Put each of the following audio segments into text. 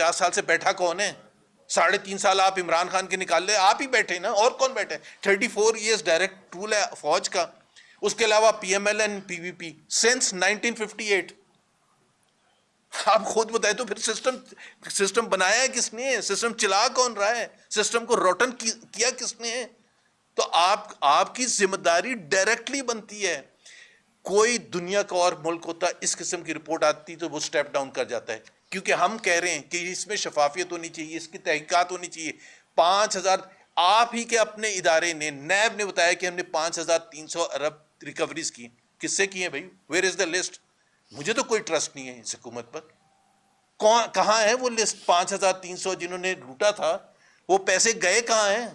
50 سال سے بیٹھا کون ہے؟ 3.5 سال آپ عمران خان کے نکال لے, آپ ہی بیٹھے نا, اور کون بیٹھے؟ 34 ایئرز ڈائریکٹ رول ہے فوج کا, اس کے علاوہ P M L N P V P since 1958. آپ خود بتائیں تو پھر سسٹم بنایا ہے کس نے؟ سسٹم چلا کون رہا ہے؟ سسٹم کو روٹن کیا کس نے؟ تو آپ کی ذمہ داری ڈائریکٹلی بنتی ہے. کوئی دنیا کا اور ملک ہوتا اس قسم کی رپورٹ آتی تو وہ سٹیپ ڈاؤن کر جاتا ہے, کیونکہ ہم کہہ رہے ہیں کہ اس میں شفافیت ہونی چاہیے, اس کی تحقیقات ہونی چاہیے. 5,000 آپ ہی کے اپنے ادارے نے, نیب نے بتایا کہ ہم نے 5,300 ارب ریکوریز کی. کس سے کی ہیں بھائی؟ Where is the list? مجھے تو کوئی ٹرسٹ نہیں ہے اس حکومت پر. کہاں ہے وہ لسٹ؟ 5,300 جنہوں نے لوٹا تھا, وہ پیسے گئے کہاں ہیں؟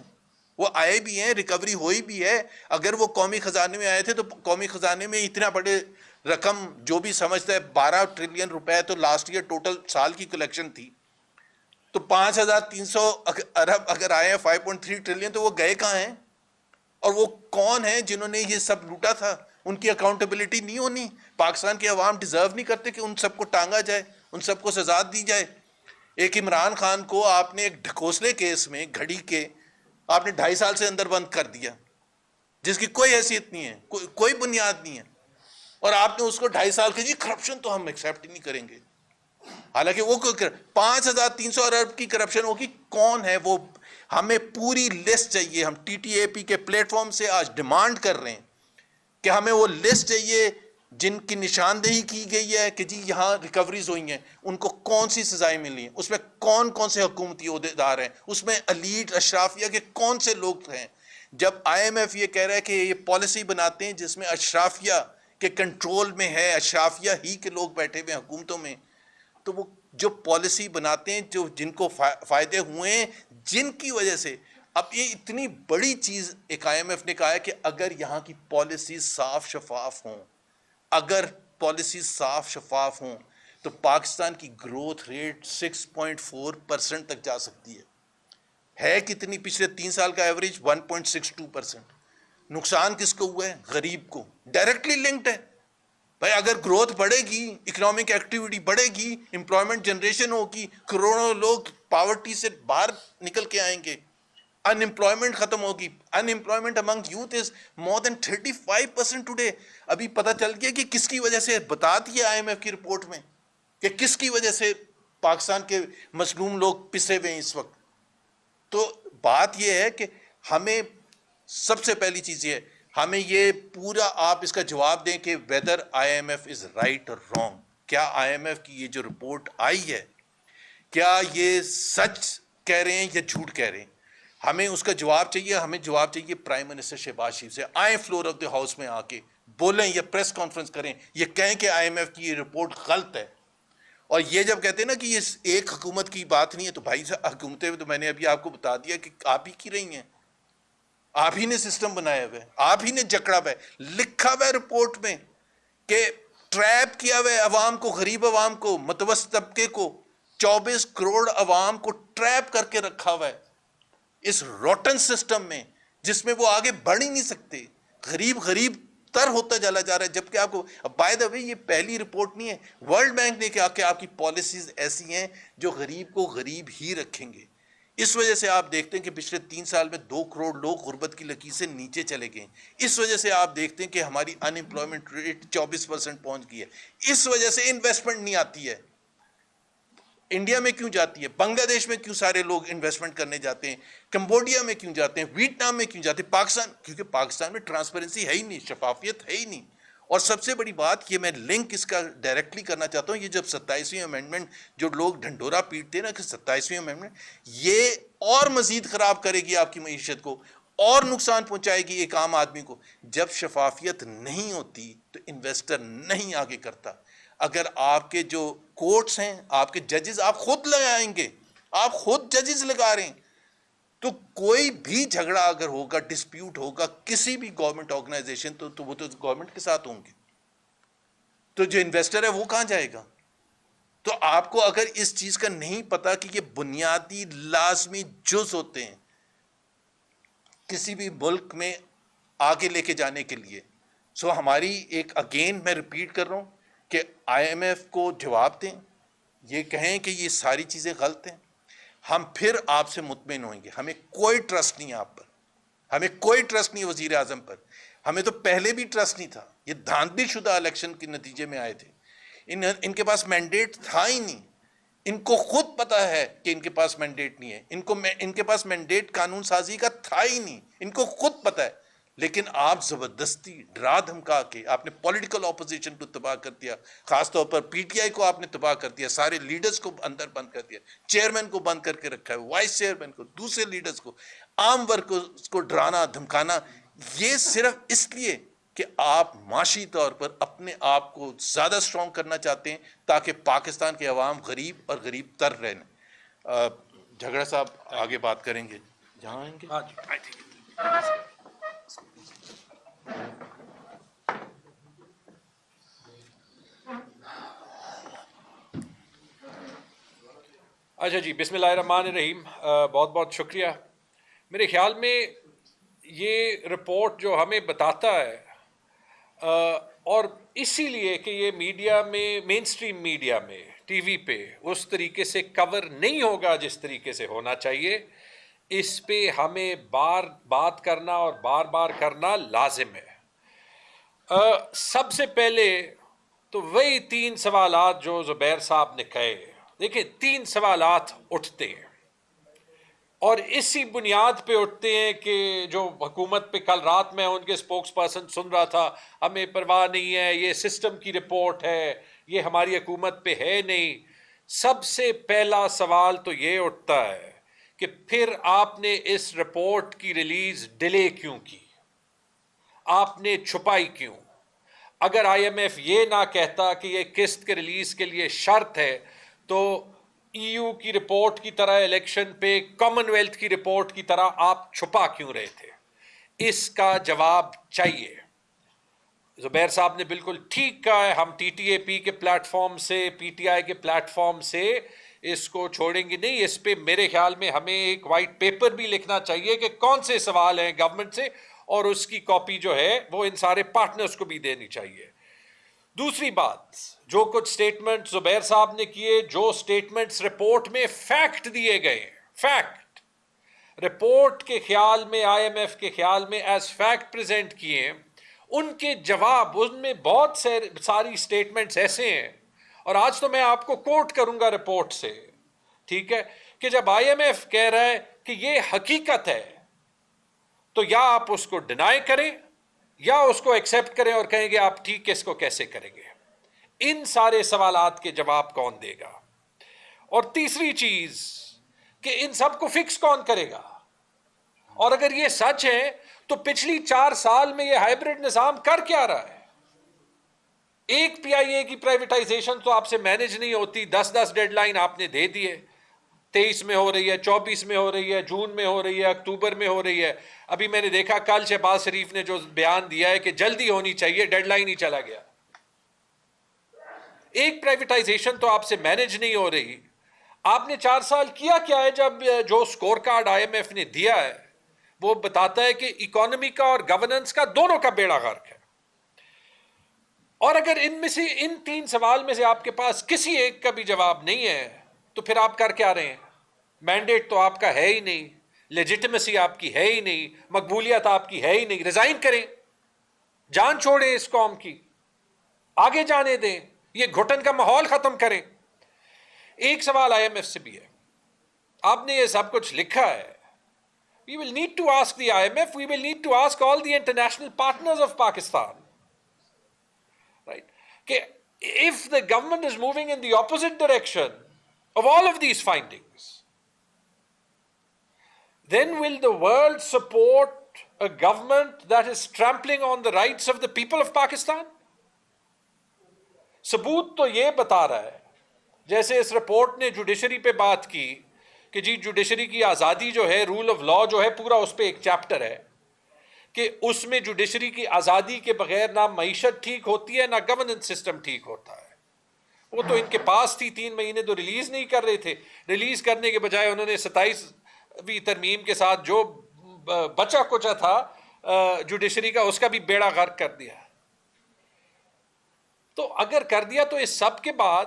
وہ آئے بھی ہیں, ریکوری ہوئی بھی ہے. اگر وہ قومی خزانے میں آئے تھے تو قومی خزانے میں اتنا بڑے رقم, جو بھی سمجھتا ہے 12 ٹریلین روپے تو لاسٹ ایئر ٹوٹل سال کی کلیکشن تھی, تو 5,300 ارب اگر آئے ہیں 5.3 ٹریلین, تو وہ گئے کہاں ہیں؟ اور وہ کون ہیں جنہوں نے یہ سب لوٹا تھا؟ ان کی اکاؤنٹیبلٹی نہیں ہونی. پاکستان کے عوام ڈیزرو نہیں کرتے کہ ان سب کو ٹانگا جائے, ان سب کو سزا دی جائے. ایک عمران خان کو آپ نے ایک ڈھکوسلے کیس میں گھڑی کے آپ نے 2.5 سال سے اندر بند کر دیا, جس کی کوئی حیثیت نہیں ہے, کوئی بنیاد نہیں ہے, اور آپ نے اس کو 2.5 سال کے جی کرپشن تو ہم ایکسیپٹ نہیں کریں گے. حالانکہ وہ 5,300 ارب کی کرپشن ہوگی. کون ہے وہ؟ ہمیں پوری لسٹ چاہیے. ہم ٹی ٹی اے پی کے پلیٹ فارم سے آج ڈیمانڈ کر رہے ہیں کہ ہمیں وہ لسٹ چاہیے جن کی نشاندہی کی گئی ہے کہ جی یہاں ریکوریز ہوئی ہیں, ان کو کون سی سزائیں ملی ہیں, اس میں کون کون سے حکومتی عہدیدار ہیں, اس میں ایلیٹ اشرافیہ کے کون سے لوگ ہیں. جب آئی ایم ایف یہ کہہ رہا ہے کہ یہ پالیسی بناتے ہیں جس میں اشرافیہ کے کنٹرول میں ہے, اشرافیہ ہی کے لوگ بیٹھے ہوئے حکومتوں میں, تو وہ جو پالیسی بناتے ہیں, جو جن کو فائدے ہوئے ہیں, جن کی وجہ سے اب یہ اتنی بڑی چیز ایک آئی ایم ایف نے کہا ہے کہ اگر یہاں کی پالیسی صاف شفاف ہوں, اگر پالیسی صاف شفاف ہوں تو پاکستان کی گروتھ ریٹ 6.4% تک جا سکتی ہے کتنی؟ پچھلے 3 سال کا ایوریج 1.62%. نقصان کس کو ہوا ہے؟ غریب کو. ڈائریکٹلی لنکڈ ہے بھائی. اگر گروتھ بڑھے گی, اکنامک ایکٹیویٹی بڑھے گی, امپلائمنٹ جنریشن ہوگی, کروڑوں لوگ پاورٹی سے باہر نکل کے آئیں گے, ان امپلائمنٹ ختم ہوگی. Unemployment among youth is more than 35% today. ابھی پتہ چل گیا کہ کس کی وجہ سے, بتا دیا آئی ایم ایف کی رپورٹ میں کہ کس کی وجہ سے پاکستان کے مظلوم لوگ پسے ہوئے ہیں اس وقت. تو بات یہ ہے کہ ہمیں سب سے پہلی چیز یہ ہے, ہمیں یہ پورا آپ اس کا جواب دیں کہ whether I M F is right اور رانگ. کیا آئی ایم ایف کی یہ جو رپورٹ آئی ہے, کیا یہ سچ کہہ رہے ہیں یا جھوٹ کہہ رہے ہیں؟ ہمیں اس کا جواب چاہیے. ہمیں جواب چاہیے پرائم منسٹر شہباز شریف سے. آئیں فلور آف دی ہاؤس میں آ کے بولیں یا پریس کانفرنس کریں, یہ کہیں کہ آئی ایم ایف کی یہ رپورٹ غلط ہے. اور یہ جب کہتے ہیں نا کہ یہ ایک حکومت کی بات نہیں ہے, تو بھائی حکومتیں تو میں نے ابھی آپ کو بتا دیا کہ آپ ہی کی رہی ہیں. آپ ہی نے سسٹم بنایا ہوا ہے, آپ ہی نے جکڑا ہوا ہے, لکھا ہوا ہے رپورٹ میں کہ ٹریپ کیا ہوا ہے عوام کو, غریب عوام کو, متوسط طبقے کو, 24 کروڑ عوام کو ٹریپ کر کے رکھا ہوا ہے اس روٹن سسٹم میں, جس میں وہ آگے بڑھ ہی نہیں سکتے. غریب تر ہوتا چلا جا رہا ہے. جبکہ آپ کو بائی دا وے یہ پہلی رپورٹ نہیں ہے, ورلڈ بینک نے کہا کہ آپ کی پالیسیز ایسی ہیں جو غریب کو غریب ہی رکھیں گے. اس وجہ سے آپ دیکھتے ہیں کہ پچھلے 3 سال میں 2 کروڑ لوگ غربت کی لکیر سے نیچے چلے گئے. اس وجہ سے آپ دیکھتے ہیں کہ ہماری ان امپلائمنٹ ریٹ 24% پہنچ گئی ہے. اس وجہ سے انویسٹمنٹ نہیں آتی ہے. انڈیا میں کیوں جاتی ہے؟ بنگلہ دیش میں کیوں سارے لوگ انویسٹمنٹ کرنے جاتے ہیں؟ کمبوڈیا میں کیوں جاتے ہیں؟ ویتنام میں کیوں جاتے ہیں؟ پاکستان, کیونکہ پاکستان میں ٹرانسپیرنسی ہے ہی نہیں, شفافیت ہے ہی نہیں. اور سب سے بڑی بات یہ, میں لنک اس کا ڈائریکٹلی کرنا چاہتا ہوں, یہ جب 27ویں امینڈمنٹ جو لوگ ڈھنڈورا پیٹتے ہیں نا کہ 27ویں امینڈمنٹ یہ اور مزید خراب کرے گی آپ کی معیشت کو, اور نقصان پہنچائے گی ایک عام آدمی کو. جب شفافیت نہیں ہوتی تو انویسٹر نہیں آگے کرتا. اگر آپ کے جو کورٹس ہیں, آپ کے ججز آپ خود لگائیں گے, آپ خود ججز لگا رہے ہیں, تو کوئی بھی جھگڑا اگر ہوگا, ڈسپیوٹ ہوگا کسی بھی گورنمنٹ آرگنائزیشن, تو وہ تو گورنمنٹ کے ساتھ ہوں گے. تو جو انویسٹر ہے وہ کہاں جائے گا؟ تو آپ کو اگر اس چیز کا نہیں پتا کہ یہ بنیادی لازمی جز ہوتے ہیں کسی بھی ملک میں آگے لے کے جانے کے لیے. سو ہماری ایک اگین میں ریپیٹ کر رہا ہوں کہ آئی ایم ایف کو جواب دیں, یہ کہیں کہ یہ ساری چیزیں غلط ہیں، ہم پھر آپ سے مطمئن ہوئیں گے. ہمیں کوئی ٹرسٹ نہیں ہے آپ پر، ہمیں کوئی ٹرسٹ نہیں ہے وزیر اعظم پر. ہمیں تو پہلے بھی ٹرسٹ نہیں تھا. یہ دھاندلی شدہ الیکشن کے نتیجے میں آئے تھے. ان کے پاس مینڈیٹ تھا ہی نہیں. ان کو خود پتا ہے کہ ان کے پاس مینڈیٹ نہیں ہے. ان کے پاس مینڈیٹ قانون سازی کا تھا ہی نہیں. ان کو خود پتا ہے. لیکن آپ زبردستی ڈرا دھمکا کے آپ نے پولیٹیکل اپوزیشن کو تباہ کر دیا. خاص طور پر پی ٹی آئی کو آپ نے تباہ کر دیا. سارے لیڈرز کو اندر بند کر دیا. چیئرمین کو بند کر کے رکھا ہے، وائس چیئرمین کو، دوسرے لیڈرز کو، عام ورکرز کو ڈرانا دھمکانا. یہ صرف اس لیے کہ آپ معاشی طور پر اپنے آپ کو زیادہ سٹرونگ کرنا چاہتے ہیں تاکہ پاکستان کے عوام غریب اور غریب تر رہیں. جھگڑا صاحب آگے بات کریں گے. جہاں آئیں گے. اچھا جی، بسم اللہ الرحمن الرحیم. بہت بہت شکریہ. میرے خیال میں یہ رپورٹ جو ہمیں بتاتا ہے، اور اسی لیے کہ یہ میڈیا میں، مین سٹریم میڈیا میں، ٹی وی پہ اس طریقے سے کور نہیں ہوگا جس طریقے سے ہونا چاہیے، اس پہ ہمیں بات کرنا اور بار بار کرنا لازم ہے. سب سے پہلے تو وہی 3 سوالات جو زبیر صاحب نے کہے. دیکھیں، 3 سوالات اٹھتے ہیں اور اسی بنیاد پہ اٹھتے ہیں کہ جو حکومت پہ کل رات میں ان کے سپوکس پرسن سن رہا تھا، ہمیں پرواہ نہیں ہے، یہ سسٹم کی رپورٹ ہے، یہ ہماری حکومت پہ ہے نہیں. سب سے پہلا سوال تو یہ اٹھتا ہے کہ پھر آپ نے اس رپورٹ کی ریلیز ڈیلے کیوں کی؟ آپ نے چھپائی کیوں؟ اگر آئی ایم ایف یہ نہ کہتا کہ یہ قسط کے ریلیز کے لیے شرط ہے، تو ای یو کی رپورٹ کی طرح الیکشن پہ کامن ویلتھ کی رپورٹ کی طرح آپ چھپا کیوں رہے تھے؟ اس کا جواب چاہیے. زبیر صاحب نے بالکل ٹھیک کہا ہے، ہم ٹی ٹی اے پی کے پلیٹ فارم سے، پی ٹی آئی کے پلیٹ فارم سے اس کو چھوڑیں گے نہیں. اس پہ میرے خیال میں ہمیں ایک وائٹ پیپر بھی لکھنا چاہیے کہ کون سے سوال ہیں گورنمنٹ سے، اور اس کی کاپی جو ہے وہ ان سارے پارٹنرز کو بھی دینی چاہیے. دوسری بات، جو کچھ سٹیٹمنٹ زبیر صاحب نے کیے، جو سٹیٹمنٹس رپورٹ میں فیکٹ دیے گئے ہیں، فیکٹ رپورٹ کے خیال میں، آئی ایم ایف کے خیال میں ایز فیکٹ پریزنٹ کیے ہیں، ان کے جواب، ان میں بہت ساری سٹیٹمنٹس ایسے ہیں. اور آج تو میں آپ کو کوٹ کروں گا رپورٹ سے، ٹھیک ہے، کہ جب آئی ایم ایف کہہ رہا ہے کہ یہ حقیقت ہے، تو یا آپ اس کو ڈینائی کریں یا اس کو ایکسیپٹ کریں اور کہیں گے آپ ٹھیک ہے، اس کو کیسے کریں گے. ان سارے سوالات کے جواب کون دے گا؟ اور تیسری چیز کہ ان سب کو فکس کون کرے گا؟ اور اگر یہ سچ ہے تو پچھلی 4 سال میں یہ ہائیبرڈ نظام کر کیا رہا ہے؟ ایک پی آئی اے کی پرائیویٹائزیشن تو آپ سے مینج نہیں ہوتی. 10 ڈیڈ لائن آپ نے دے دیے. 23 میں ہو رہی ہے، 24 میں ہو رہی ہے، جون میں ہو رہی ہے، اکتوبر میں ہو رہی ہے. ابھی میں نے دیکھا کل شہباز شریف نے جو بیان دیا ہے کہ جلدی ہونی چاہیے، ڈیڈ لائن ہی چلا گیا. ایک پرائیویٹائزیشن تو آپ سے مینج نہیں ہو رہی. آپ نے 4 سال کیا کیا ہے؟ جب جو score card I M F نے دیا ہے وہ بتاتا ہے کہ اکانومی کا اور گورننس کا دونوں کا بیڑا غرق ہے. اور اگر ان میں سے، ان 3 سوال میں سے آپ کے پاس کسی ایک کا بھی جواب نہیں ہے تو پھر آپ کر کیا رہے ہیں؟ مینڈیٹ تو آپ کا ہے ہی نہیں، لیجٹمیسی آپ کی ہے ہی نہیں، مقبولیت آپ کی ہے ہی نہیں. ریزائن کریں، جان چھوڑیں اس قوم کی، آگے جانے دیں، یہ گھٹن کا ماحول ختم کریں. ایک سوال آئی ایم ایف سے بھی ہے. آپ نے یہ سب کچھ لکھا ہے. We will need to ask the IMF, we will need to ask all the international partners of Pakistan. Right? If the government is moving in the opposite direction of all of these findings, then will the world support a government that is trampling on the rights of the people of Pakistan? ثبوت تو یہ بتا رہا ہے، جیسے اس report نے judiciary پہ بات کی کہ جی جوڈیشری کی آزادی جو ہے، رول آف لا جو ہے، پورا اس پہ ایک چیپٹر ہے کہ اس میں جوڈیشری کی آزادی کے بغیر نہ معیشت ٹھیک ہوتی ہے، نہ گورننس سسٹم ٹھیک ہوتا ہے. وہ تو ان کے پاس تھی، 3 مہینے تو ریلیز نہیں کر رہے تھے. ریلیز کرنے کے بجائے انہوں نے 27ویں ترمیم کے ساتھ جو بچا کچا تھا جوڈیشری کا، اس کا بھی بیڑا غرق کر دیا. تو اگر کر دیا تو اس سب کے بعد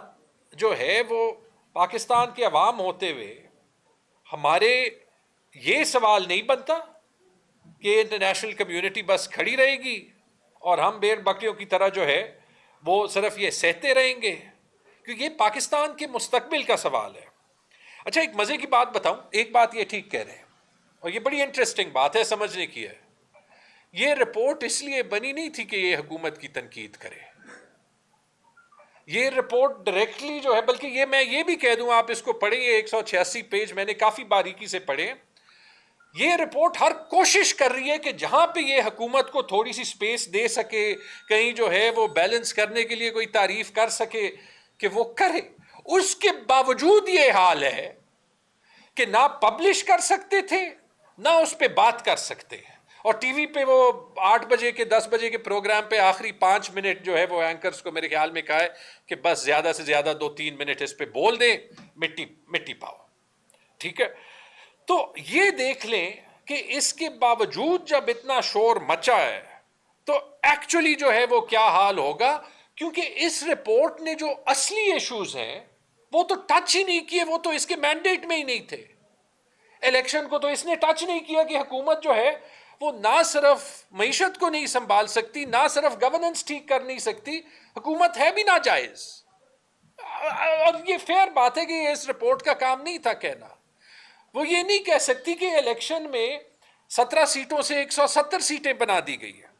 جو ہے وہ پاکستان کے عوام ہوتے ہوئے ہمارے یہ سوال نہیں بنتا کہ انٹرنیشنل کمیونٹی بس کھڑی رہے گی اور ہم بھیڑ بکریوں کی طرح جو ہے وہ صرف یہ سہتے رہیں گے؟ کیونکہ یہ پاکستان کے مستقبل کا سوال ہے. اچھا ایک مزے کی بات بتاؤں, ایک بات یہ ٹھیک کہہ رہے ہیں اور یہ بڑی انٹرسٹنگ بات ہے, سمجھنے کی ہے. یہ رپورٹ اس لیے بنی نہیں تھی کہ یہ حکومت کی تنقید کرے, یہ رپورٹ ڈائریکٹلی جو ہے, بلکہ یہ میں یہ بھی کہہ دوں, آپ اس کو پڑھیں, یہ 186 پیج میں نے کافی باریکی سے پڑھے. یہ رپورٹ ہر کوشش کر رہی ہے کہ جہاں پہ یہ حکومت کو تھوڑی سی سپیس دے سکے, کہیں جو ہے وہ بیلنس کرنے کے لیے کوئی تعریف کر سکے کہ وہ کرے. اس کے باوجود یہ حال ہے کہ نہ پبلش کر سکتے تھے نہ اس پہ بات کر سکتے ہیں. اور ٹی وی پہ وہ 8 بجے کے 10 بجے کے پروگرام پہ آخری 5 منٹ جو ہے وہ اینکرز کو میرے خیال میں کہا ہے کہ بس زیادہ سے زیادہ 2-3 منٹ اس پہ بول دیں, مٹی پاؤ. ٹھیک ہے, تو یہ دیکھ لیں کہ اس کے باوجود جب اتنا شور مچا ہے تو ایکچولی جو ہے وہ کیا حال ہوگا, کیونکہ اس رپورٹ نے جو اصلی ایشوز ہیں وہ تو ٹچ ہی نہیں کیے, وہ تو اس کے مینڈیٹ میں ہی نہیں تھے. الیکشن کو تو اس نے ٹچ نہیں کیا کہ حکومت جو ہے وہ نہ صرف معیشت کو نہیں سنبھال سکتی, نہ صرف گورننس ٹھیک کر نہیں سکتی, حکومت ہے بھی ناجائز. اور یہ فیئر بات ہے کہ یہ اس رپورٹ کا کام نہیں تھا کہنا. وہ یہ نہیں کہہ سکتی کہ الیکشن میں 17 سیٹوں سے 170 سیٹیں بنا دی گئی ہیں.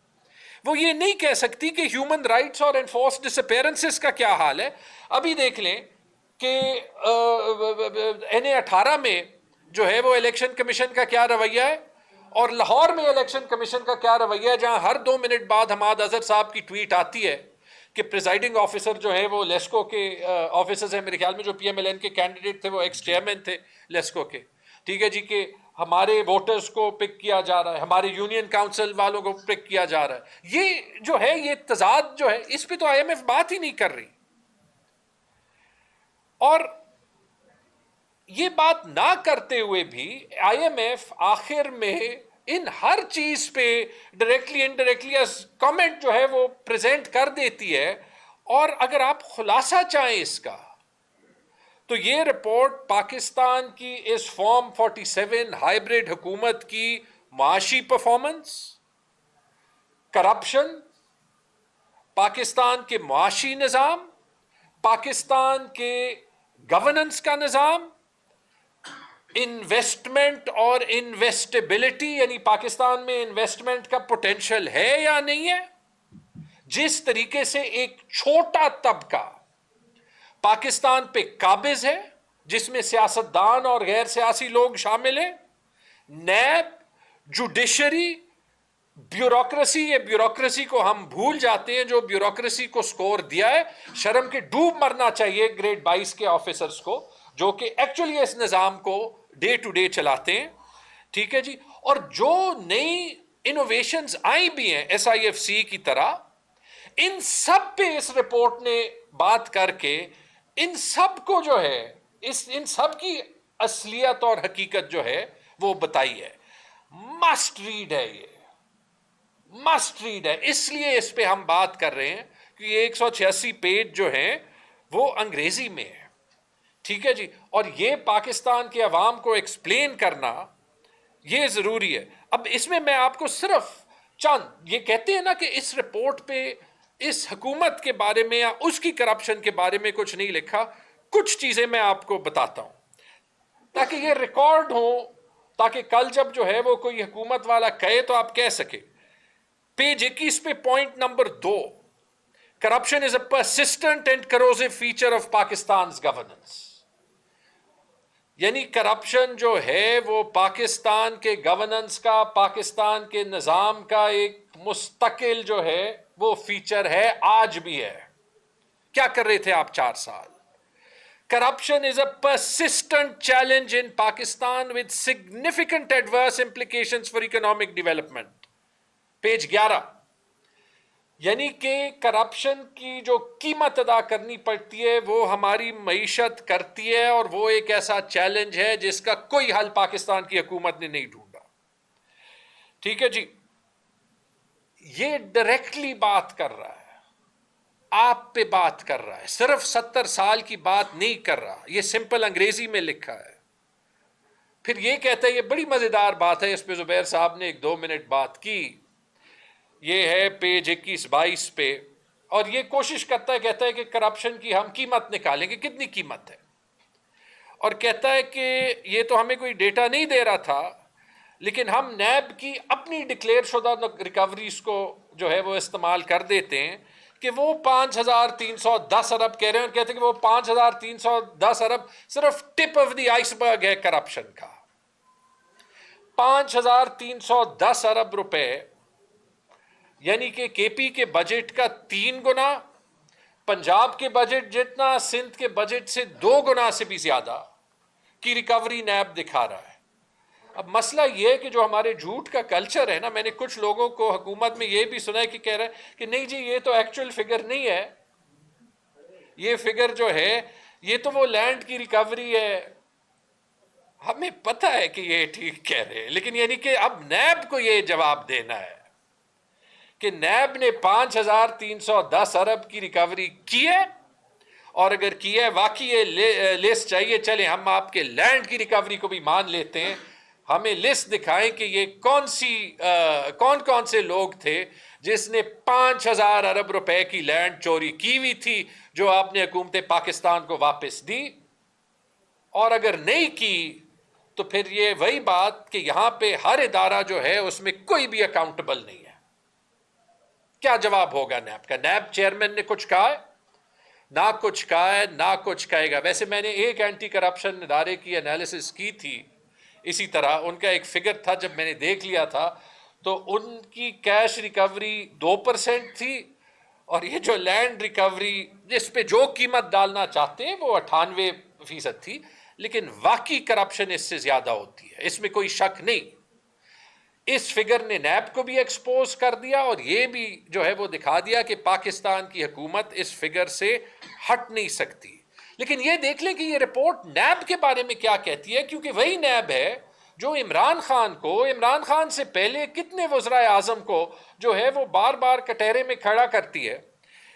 وہ یہ نہیں کہہ سکتی کہ ہیومن رائٹس اور انفورس ڈس اپیرنسز کا کیا حال ہے. ابھی دیکھ لیں کہ NA-18 میں جو ہے وہ الیکشن کمیشن کا کیا رویہ ہے, اور لاہور میں الیکشن کمیشن کا کیا رویہ ہے, جہاں ہر 2 منٹ بعد حماد اظہر صاحب کی ٹویٹ آتی ہے کہ پریزائڈنگ آفیسر جو ہے وہ لیسکو کے آفیسرز ہیں, میرے خیال میں جو PMLN کے کینڈیڈیٹ تھے وہ ایکس چیئرمین تھے لیسکو کے. ٹھیک ہے جی, کہ ہمارے ووٹرز کو پک کیا جا رہا ہے, ہمارے یونین کاؤنسل والوں کو پک کیا جا رہا ہے. یہ جو ہے یہ تضاد جو ہے اس پہ تو IMF بات ہی نہیں کر رہی. اور یہ بات نہ کرتے ہوئے بھی IMF آخر میں ان ہر چیز پہ ڈائریکٹلی انڈائریکٹلی کامنٹ جو ہے وہ پریزنٹ کر دیتی ہے. اور اگر آپ خلاصہ چاہیں اس کا تو یہ رپورٹ پاکستان کی اس فارم 47 ہائیبرڈ حکومت کی معاشی پرفارمنس, کرپشن, پاکستان کے معاشی نظام, پاکستان کے گورننس کا نظام, انویسٹمنٹ اور انویسٹیبلٹی, یعنی پاکستان میں انویسٹمنٹ کا پوٹینشل ہے یا نہیں ہے, جس طریقے سے ایک چھوٹا طبقہ پاکستان پہ قابض ہے جس میں سیاستدان اور غیر سیاسی لوگ شامل ہیں, نیب, جوڈیشری, بیوروکریسی. یہ بیوروکریسی کو ہم بھول جاتے ہیں, جو بیوروکریسی کو سکور دیا ہے, شرم کے ڈوب مرنا چاہیے گریڈ 22 کے آفیسرز کو جو کہ ایکچولی اس نظام کو ڈے ٹو ڈے چلاتے ہیں. ٹھیک ہے جی, اور جو نئی انوویشنز آئی بھی ہیں SIFC کی طرح, ان سب پہ اس رپورٹ نے بات کر کے ان سب کو جو ہے ان سب کی اصلیت اور حقیقت جو ہے وہ بتائی ہے. مسٹ ریڈ ہے, یہ مسٹ ریڈ ہے. اس لیے اس پہ ہم بات کر رہے ہیں کہ یہ 186 پیج جو ہیں وہ انگریزی میں ہے. ٹھیک ہے جی, اور یہ پاکستان کے عوام کو ایکسپلین کرنا یہ ضروری ہے. اب اس میں آپ کو صرف چند یہ کہتے ہیں نا کہ اس رپورٹ پہ اس حکومت کے بارے میں یا اس کی کرپشن کے بارے میں کچھ نہیں لکھا, کچھ چیزیں میں آپ کو بتاتا ہوں تاکہ یہ ریکارڈ ہو, تاکہ کل جب جو ہے وہ کوئی حکومت والا کہے تو آپ کہہ سکے. پیج 21 پہ point number 2, corruption is a persistent and corrosive feature of Pakistan's governance. یعنی کرپشن جو ہے وہ پاکستان کے گورننس کا, پاکستان کے نظام کا ایک مستقل جو ہے وہ فیچر ہے, آج بھی ہے. کیا کر رہے تھے آپ 4 سال؟ Corruption is a persistent challenge in Pakistan with significant adverse implications for economic development. Page 11. یعنی کہ کرپشن کی جو قیمت ادا کرنی پڑتی ہے وہ ہماری معیشت کرتی ہے, اور وہ ایک ایسا چیلنج ہے جس کا کوئی حل پاکستان کی حکومت نے نہیں ڈھونڈا. ٹھیک ہے جی, یہ ڈائریکٹلی بات کر رہا ہے آپ پہ بات کر رہا ہے, صرف 70 سال کی بات نہیں کر رہا, یہ سمپل انگریزی میں لکھا ہے. پھر یہ کہتا ہے, یہ بڑی مزیدار بات ہے, اس پہ زبیر صاحب نے 1-2 منٹ بات کی, یہ ہے پیج 21-22 پہ, اور یہ کوشش کرتا ہے, کہتا ہے کہ کرپشن کی ہم قیمت نکالیں گے, کتنی قیمت ہے, اور کہتا ہے کہ یہ تو ہمیں کوئی ڈیٹا نہیں دے رہا تھا, لیکن ہم نیب کی اپنی ڈکلیئر شدہ ریکوریز کو جو ہے وہ استعمال کر دیتے ہیں کہ وہ 5,310 ارب کہہ رہے ہیں, اور کہتے ہیں کہ وہ 5,310 ارب صرف ٹپ آف دی آئس برگ ہے کرپشن کا. 5,310 ارب روپے یعنی کہ کے پی کے بجٹ کا 3 گنا, پنجاب کے بجٹ جتنا, سندھ کے بجٹ سے 2 گنا سے بھی زیادہ کی ریکوری نیب دکھا رہا ہے. اب مسئلہ یہ ہے کہ جو ہمارے جھوٹ کا کلچر ہے نا, میں نے کچھ لوگوں کو حکومت میں یہ بھی سنا ہے کہ کہہ رہے ہیں کہ نہیں جی یہ تو ایکچوئل فگر نہیں ہے, یہ فگر جو ہے یہ تو وہ لینڈ کی ریکوری ہے. ہمیں پتہ ہے کہ یہ ٹھیک کہہ رہے ہیں, لیکن یعنی کہ اب نیب کو یہ جواب دینا ہے کہ نیب نے 5,310 ارب کی ریکوری کی ہے, اور اگر کی ہے واقعی یہ لسٹ چاہیے, چلیں ہم آپ کے لینڈ کی ریکوری کو بھی مان لیتے ہیں, ہمیں لسٹ دکھائیں کہ یہ کون کون سے لوگ تھے جس نے 5,000 ارب روپے کی لینڈ چوری کی ہوئی تھی جو آپ نے حکومت پاکستان کو واپس دی, اور اگر نہیں کی تو پھر یہ وہی بات کہ یہاں پہ ہر ادارہ جو ہے اس میں کوئی بھی اکاؤنٹبل نہیں ہے. کیا جواب ہوگا نیب کا؟ نیب چیئرمین نے کچھ کہا ہے؟ نہ کچھ کہا ہے, نہ کچھ کہے گا. ویسے میں نے ایک اینٹی کرپشن ادارے کی انالیسس کی تھی اسی طرح, ان کا ایک فگر تھا, جب میں نے دیکھ لیا تھا تو ان کی کیش ریکوری 2% تھی, اور یہ جو لینڈ ریکوری جس پہ جو قیمت ڈالنا چاہتے ہیں وہ 98% تھی, لیکن واقعی کرپشن اس سے زیادہ ہوتی ہے, اس میں کوئی شک نہیں. اس فگر نے نیب کو بھی ایکسپوز کر دیا, اور یہ بھی جو ہے وہ دکھا دیا کہ پاکستان کی حکومت اس فگر سے ہٹ نہیں سکتی. لیکن یہ دیکھ لیں کہ یہ رپورٹ نیب کے بارے میں کیا کہتی ہے, کیونکہ وہی نیب ہے جو عمران خان سے پہلے کتنے وزرائے اعظم کو جو ہے وہ بار بار کٹہرے میں کھڑا کرتی ہے.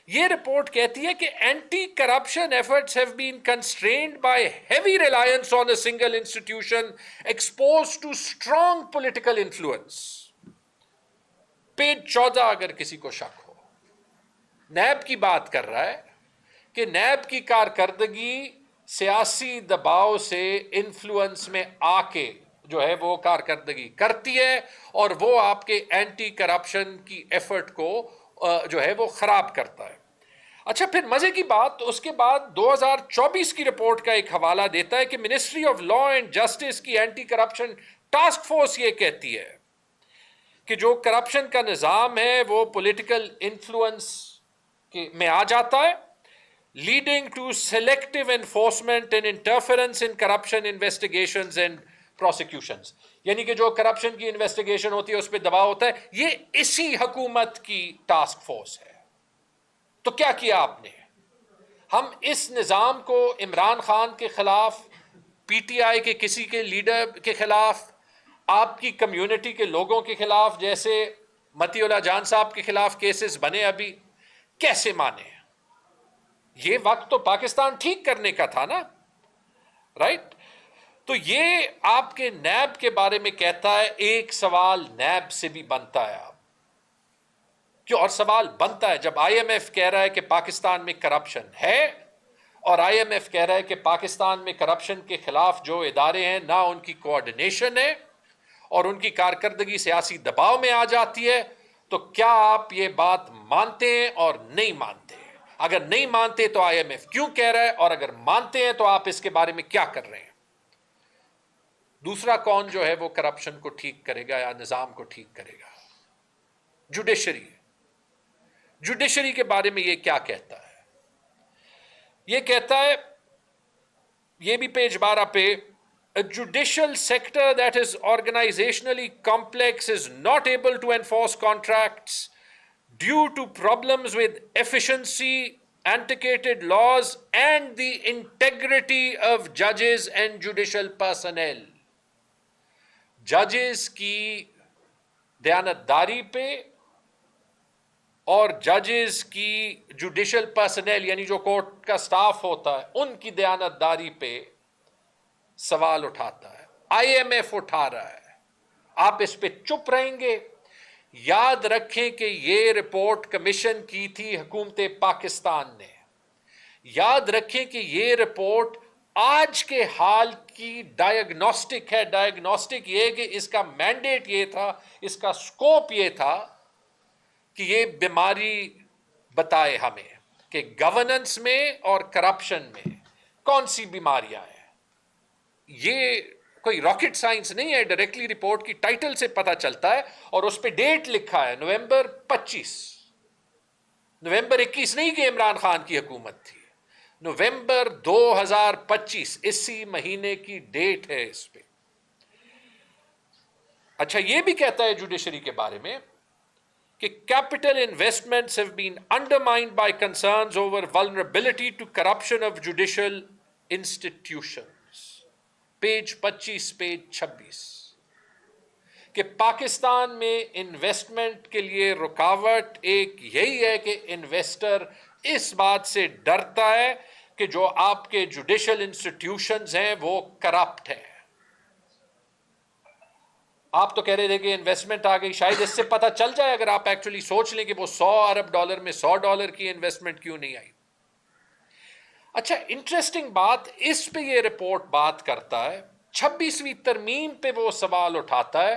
یہ رپورٹ کہتی ہے کہ anti corruption efforts have been constrained by heavy reliance on a single institution exposed to strong political influence. Page 14 اگر کسی کو شک ہو, نیب کی بات کر رہا ہے کہ نیب کی کارکردگی سیاسی دباؤ سے انفلوئنس میں آ کے جو ہے وہ کارکردگی کرتی ہے, اور وہ آپ کے اینٹی کرپشن کی ایفرٹ کو جو ہے وہ خراب کرتا ہے. اچھا, پھر مزے کی بات, اس کے بعد 2024 کی رپورٹ کا ایک حوالہ دیتا ہے کہ ministry of law and justice کی اینٹی کرپشن ٹاسک فورس یہ کہتی ہے کہ جو کرپشن کا نظام ہے وہ پولیٹیکل انفلوئنس میں آ جاتا ہے, leading to selective enforcement and interference in corruption investigations and prosecutions. یعنی کہ جو کرپشن کی انویسٹیگیشن ہوتی ہے اس پہ دباؤ ہوتا ہے. یہ اسی حکومت کی ٹاسک فورس ہے. تو کیا کیا آپ نے؟ ہم اس نظام کو عمران خان کے خلاف, پی ٹی آئی کے کسی کے لیڈر کے خلاف, آپ کی کمیونٹی کے لوگوں کے خلاف, جیسے متی اللہ جان صاحب کے خلاف کیسز بنے, ابھی کیسے مانے؟ یہ وقت تو پاکستان ٹھیک کرنے کا تھا نا, رائٹ؟ تو یہ آپ کے نیب کے بارے میں کہتا ہے. ایک سوال نیب سے بھی بنتا ہے اب, کیوں؟ اور سوال بنتا ہے جب آئی ایم ایف کہہ رہا ہے کہ پاکستان میں کرپشن ہے, اور آئی ایم ایف کہہ رہا ہے کہ پاکستان میں کرپشن کے خلاف جو ادارے ہیں نہ ان کی کوآرڈینیشن ہے اور ان کی کارکردگی سیاسی دباؤ میں آ جاتی ہے, تو کیا آپ یہ بات مانتے ہیں اور نہیں مانتے؟ اگر نہیں مانتے تو آئی ایم ایف کیوں کہہ رہا ہے, اور اگر مانتے ہیں تو آپ اس کے بارے میں کیا کر رہے ہیں؟ دوسرا کون جو ہے وہ کرپشن کو ٹھیک کرے گا یا نظام کو ٹھیک کرے گا؟ جوڈیشری. جوڈیشری کے بارے میں یہ کیا کہتا ہے؟ یہ کہتا ہے, یہ بھی پیج 12 پہ, a judicial sector that is organizationally complex is not able to enforce contracts due to problems with efficiency, antiquated laws, and the integrity of judges and judicial personnel. ججز کی دیانتداری پہ اور ججز کی جوڈیشل پرسنل یعنی جو court کا staff ہوتا ہے ان کی دیانتداری پہ سوال اٹھاتا ہے. آئی ایم ایف اٹھا رہا ہے. آپ اس پہ چپ رہیں گے؟ یاد رکھیں کہ یہ رپورٹ کمیشن کی تھی حکومت پاکستان نے. یاد رکھیں کہ یہ رپورٹ آج کے حال کی ڈائگنوسٹک ہے. ڈائگنوسٹک یہ کہ اس کا مینڈیٹ یہ تھا, اس کا سکوپ یہ تھا کہ یہ بیماری بتائے ہمیں کہ گورننس میں اور کرپشن میں کون سی بیماریاں ہیں. یہ کوئی راکٹ سائنس نہیں ہے, ڈائریکٹلی رپورٹ کی ٹائٹل سے پتہ چلتا ہے اور اس پہ ڈیٹ لکھا ہے نومبر 25. نومبر 21 نہیں کہ عمران خان کی حکومت تھی, نومبر 2025 اسی مہینے کی ڈیٹ ہے اس پہ. اچھا یہ بھی کہتا ہے جوڈیشری کے بارے میں کہ capital investments have been undermined by concerns over vulnerability to corruption of judicial institutions. Page 25 page 26 کہ پاکستان میں انویسٹمنٹ کے لیے رکاوٹ ایک یہی ہے کہ انویسٹر اس بات سے ڈرتا ہے کہ جو آپ کے جوڈیشل انسٹیٹیوشنز ہیں وہ کرپٹ ہیں. آپ تو کہہ رہے تھے کہ انویسٹمنٹ آ گئی, شاید اس سے پتہ چل جائے اگر آپ ایکچولی سوچ لیں کہ وہ $100 ارب میں $100 کی انویسٹمنٹ کیوں نہیں آئی. اچھا انٹرسٹنگ بات, اس پہ یہ رپورٹ بات کرتا ہے, 26ویں ترمیم پہ وہ سوال اٹھاتا ہے,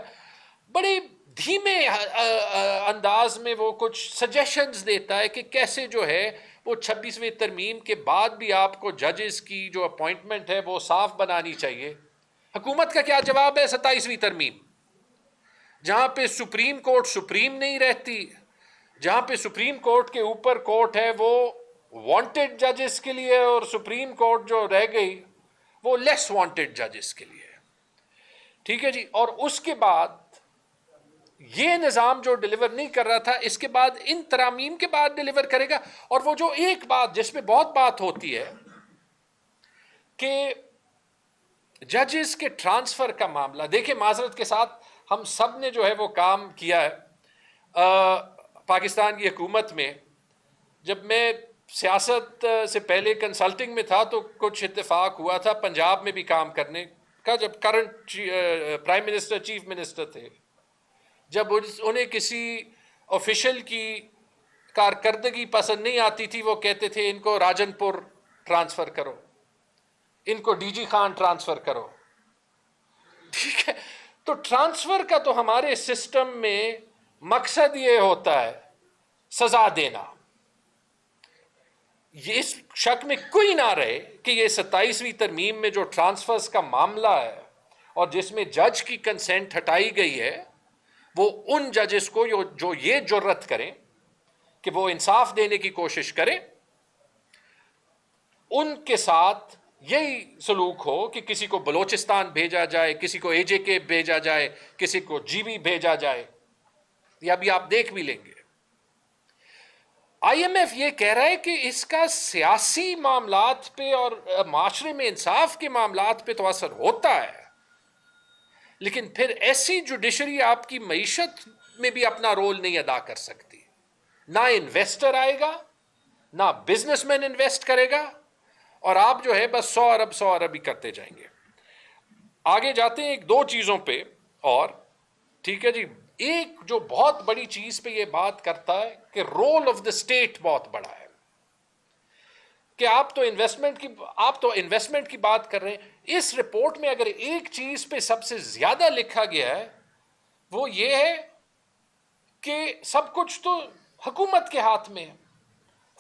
بڑے دھیمے انداز میں وہ کچھ سجیشنز دیتا ہے کہ کیسے جو ہے وہ 26ویں ترمیم کے بعد بھی آپ کو ججز کی جو اپوائنٹمنٹ ہے وہ صاف بنانی چاہیے. حکومت کا کیا جواب ہے 27ویں ترمیم, جہاں پہ سپریم کورٹ سپریم نہیں رہتی, جہاں پہ سپریم کورٹ کے اوپر کورٹ ہے وہ وانٹڈ ججز کے لیے اور سپریم کورٹ جو رہ گئی وہ لیس وانٹڈ ججز کے لیے. ٹھیک ہے جی. اور اس کے بعد یہ نظام جو ڈیلیور نہیں کر رہا تھا اس کے بعد ان ترامیم کے بعد ڈیلیور کرے گا. اور وہ جو ایک بات جس پہ بہت بات ہوتی ہے کہ ججز کے ٹرانسفر کا معاملہ, دیکھیں معذرت کے ساتھ ہم سب نے جو ہے وہ کام کیا ہے پاکستان کی حکومت میں. جب میں سیاست سے پہلے کنسلٹنگ میں تھا تو کچھ اتفاق ہوا تھا پنجاب میں بھی کام کرنے کا, جب current prime minister chief minister تھے, جب انہیں کسی آفیشل کی کارکردگی پسند نہیں آتی تھی وہ کہتے تھے ان کو راجن پور ٹرانسفر کرو, ان کو ڈی جی خان ٹرانسفر کرو. ٹھیک ہے, تو ٹرانسفر کا تو ہمارے سسٹم میں مقصد یہ ہوتا ہے سزا دینا. یہ اس شک میں کوئی نہ رہے کہ یہ 27ویں ترمیم میں جو ٹرانسفرز کا معاملہ ہے اور جس میں جج کی کنسنٹ ہٹائی گئی ہے وہ ان ججز کو جو یہ جرت کریں کہ وہ انصاف دینے کی کوشش کریں, ان کے ساتھ یہی سلوک ہو کہ کسی کو بلوچستان بھیجا جائے, کسی کو اے جے کے بھیجا جائے, کسی کو جی بی بھیجا جائے. یہ ابھی آپ دیکھ بھی لیں گے. آئی ایم ایف یہ کہہ رہا ہے کہ اس کا سیاسی معاملات پہ اور معاشرے میں انصاف کے معاملات پہ تو اثر ہوتا ہے, لیکن پھر ایسی جوڈیشری آپ کی معیشت میں بھی اپنا رول نہیں ادا کر سکتی. نہ انویسٹر آئے گا, نہ بزنس مین انویسٹ کرے گا, اور آپ جو ہے بس 100 ارب ہی کرتے جائیں گے. آگے جاتے ہیں ایک دو چیزوں پہ اور, ٹھیک ہے جی. ایک جو بہت بڑی چیز پہ یہ بات کرتا ہے کہ رول آف دا اسٹیٹ بہت بڑا ہے, کہ آپ تو انویسٹمنٹ کی بات کر رہے ہیں. اس رپورٹ میں اگر ایک چیز پہ سب سے زیادہ لکھا گیا ہے وہ یہ ہے کہ سب کچھ تو حکومت کے ہاتھ میں ہے.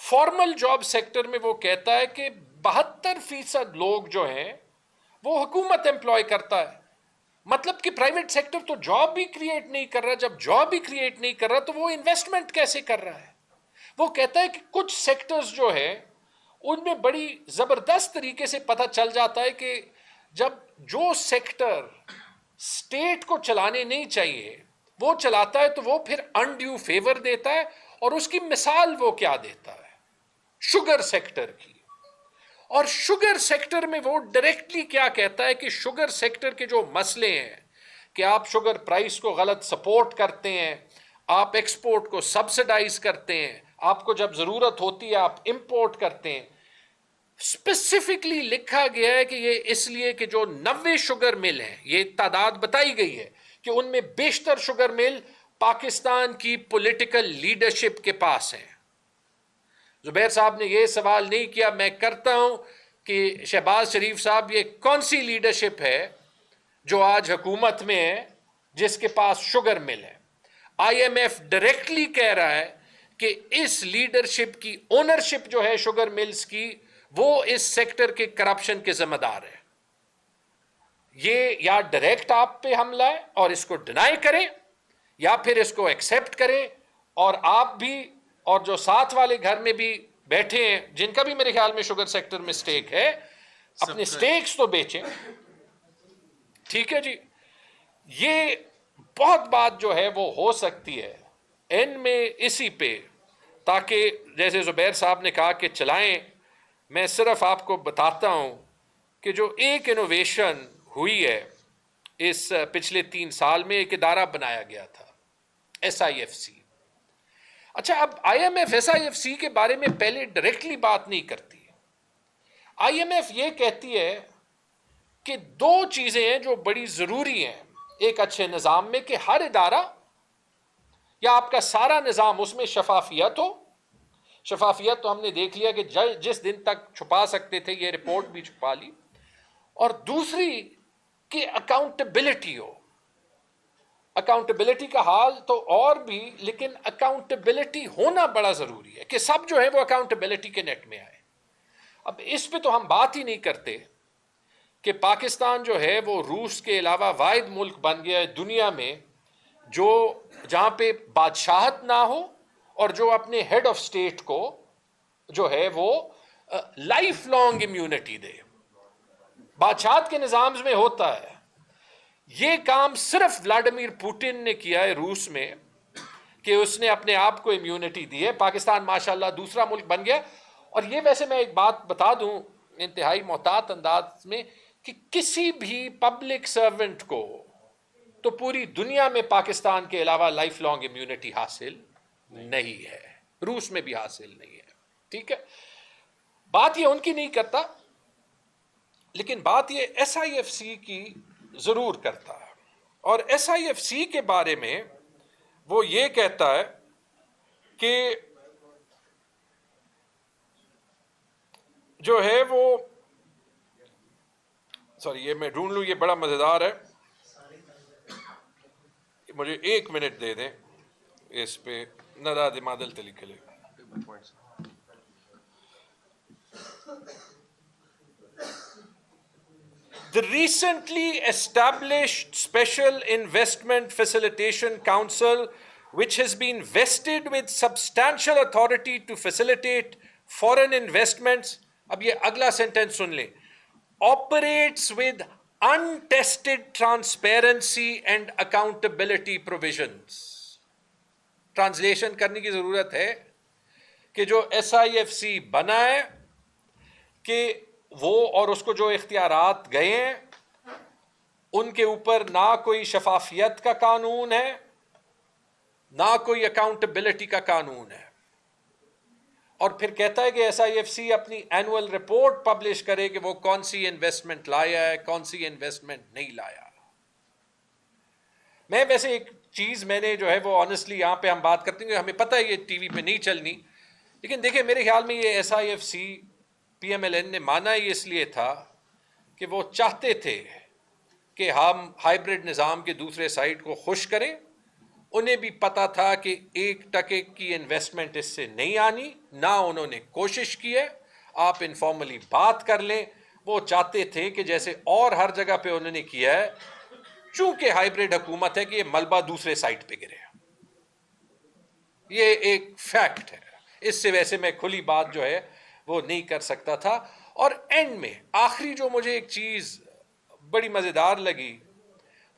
فارمل جاب سیکٹر میں وہ کہتا ہے کہ 72% لوگ جو ہیں وہ حکومت امپلوائے کرتا ہے. مطلب کہ پرائیویٹ سیکٹر تو جاب بھی کریٹ نہیں کر رہا. جب جاب بھی کریٹ نہیں کر رہا تو وہ انویسٹمنٹ کیسے کر رہا ہے؟ وہ کہتا ہے کہ کچھ سیکٹرز جو ہے ان میں بڑی زبردست طریقے سے پتہ چل جاتا ہے کہ جب جو سیکٹر اسٹیٹ کو چلانے نہیں چاہیے وہ چلاتا ہے تو وہ پھر انڈیو فیور دیتا ہے. اور اس کی مثال وہ کیا دیتا ہے؟ شوگر سیکٹر کی. اور شوگر سیکٹر میں وہ ڈائریکٹلی کیا کہتا ہے کہ شوگر سیکٹر کے جو مسئلے ہیں کہ آپ شوگر پرائس کو غلط سپورٹ کرتے ہیں, آپ ایکسپورٹ کو سبسڈائز کرتے ہیں, آپ کو جب ضرورت ہوتی ہے آپ امپورٹ کرتے ہیں. اسپیسیفکلی لکھا گیا ہے کہ یہ اس لیے کہ جو 90 شوگر مل ہیں, یہ تعداد بتائی گئی ہے کہ ان میں بیشتر شوگر مل پاکستان کی پولیٹیکل لیڈرشپ کے پاس ہیں. زبیر صاحب نے یہ سوال نہیں کیا, میں کرتا ہوں کہ شہباز شریف صاحب یہ کون سی لیڈرشپ ہے جو آج حکومت میں ہے جس کے پاس شوگر مل ہے. آئی ایم ایف ڈائریکٹلی کہہ رہا ہے کہ اس لیڈرشپ کی اونرشپ جو ہے شوگر ملز کی, وہ اس سیکٹر کے کرپشن کے ذمہ دار ہے. یہ یا ڈائریکٹ آپ پہ حملہ ہے اور اس کو ڈینائی کریں, یا پھر اس کو ایکسیپٹ کریں, اور آپ بھی اور جو ساتھ والے گھر میں بھی بیٹھے ہیں جن کا بھی میرے خیال میں شوگر سیکٹر میں سٹیک ہے, اپنے سٹیکس تو بیچیں. ٹھیک ہے جی, یہ بہت بات جو ہے وہ ہو سکتی ہے ان میں اسی پہ, تاکہ جیسے زبیر صاحب نے کہا کہ چلائیں. میں صرف آپ کو بتاتا ہوں کہ جو ایک انوویشن ہوئی ہے اس پچھلے 3 سال میں, ایک ادارہ بنایا گیا تھا SIFC. اچھا, اب IMF SIFC کے بارے میں پہلے ڈائریکٹلی بات نہیں کرتی. IMF یہ کہتی ہے کہ 2 چیزیں ہیں جو بڑی ضروری ہیں ایک اچھے نظام میں, کہ ہر ادارہ یا آپ کا سارا نظام اس میں شفافیت ہو. شفافیت تو ہم نے دیکھ لیا کہ جس دن تک چھپا سکتے تھے یہ رپورٹ بھی چھپا لی. اور دوسری کہ اکاؤنٹیبلٹی ہو. اکاؤنٹیبلٹی کا حال تو اور بھی, لیکن اکاؤنٹیبلٹی ہونا بڑا ضروری ہے کہ سب جو ہے وہ اکاؤنٹیبلٹی کے نیٹ میں آئے. اب اس پہ تو ہم بات ہی نہیں کرتے کہ پاکستان جو ہے وہ روس کے علاوہ واحد ملک بن گیا ہے دنیا میں جہاں پہ بادشاہت نہ ہو اور جو اپنے ہیڈ آف سٹیٹ کو جو ہے وہ لائف لانگ امیونٹی دے. بادشاہت کے نظام میں ہوتا ہے. یہ کام صرف ولاڈیمیر پوٹن نے کیا ہے روس میں کہ اس نے اپنے آپ کو امیونٹی دی ہے. پاکستان ماشاءاللہ دوسرا ملک بن گیا. اور یہ ویسے میں ایک بات بتا دوں انتہائی محتاط انداز میں, کہ کسی بھی پبلک سرونٹ کو تو پوری دنیا میں پاکستان کے علاوہ لائف لانگ امیونٹی حاصل نہیں ہے, روس میں بھی حاصل نہیں ہے. ٹھیک ہے, بات یہ ان کی نہیں کرتا, لیکن بات یہ SIFC کی ضرور کرتا ہے. اور SIFC کے بارے میں وہ یہ کہتا ہے کہ جو ہے وہ یہ میں ڈھونڈ لوں, یہ بڑا مزیدار ہے, مجھے 1 منٹ دے دیں اس پہ. ندا دمادل تلی clay The recently established Special Investment Facilitation Council, which has been vested with substantial authority to facilitate foreign investments, اب یہ اگلا سینٹینس سن لیں, operates with untested transparency and accountability provisions. Translation کرنے کی ضرورت ہے کہ جو SIFC بنا ہے کہ وہ اور اس کو جو اختیارات گئے ہیں ان کے اوپر نہ کوئی شفافیت کا قانون ہے, نہ کوئی اکاؤنٹیبلٹی کا قانون ہے. اور پھر کہتا ہے کہ SIFC اپنی اینول رپورٹ پبلش کرے کہ وہ کون سی انویسٹمنٹ لایا ہے, کون سی انویسٹمنٹ نہیں لایا. میں ویسے ایک چیز میں نے جو ہے وہ آنیسٹلی یہاں پہ ہم بات کرتے ہیں, ہمیں پتہ ہے یہ ٹی وی پہ نہیں چلنی, لیکن دیکھیں میرے خیال میں یہ SIFC PMLN نے مانا ہی اس لیے تھا کہ وہ چاہتے تھے کہ ہم ہائیبرڈ نظام کے دوسرے سائڈ کو خوش کریں. انہیں بھی پتا تھا کہ 1% کی انویسٹمنٹ اس سے نہیں آنی, نہ انہوں نے کوشش کی ہے. آپ انفارملی بات کر لیں, وہ چاہتے تھے کہ جیسے اور ہر جگہ پہ انہوں نے کیا ہے, چونکہ ہائیبرڈ حکومت ہے کہ یہ ملبہ دوسرے سائٹ پہ گرے. یہ ایک فیکٹ ہے, اس سے ویسے میں کھلی بات جو ہے وہ نہیں کر سکتا تھا. اور اینڈ میں آخری جو مجھے ایک چیز بڑی مزیدار لگی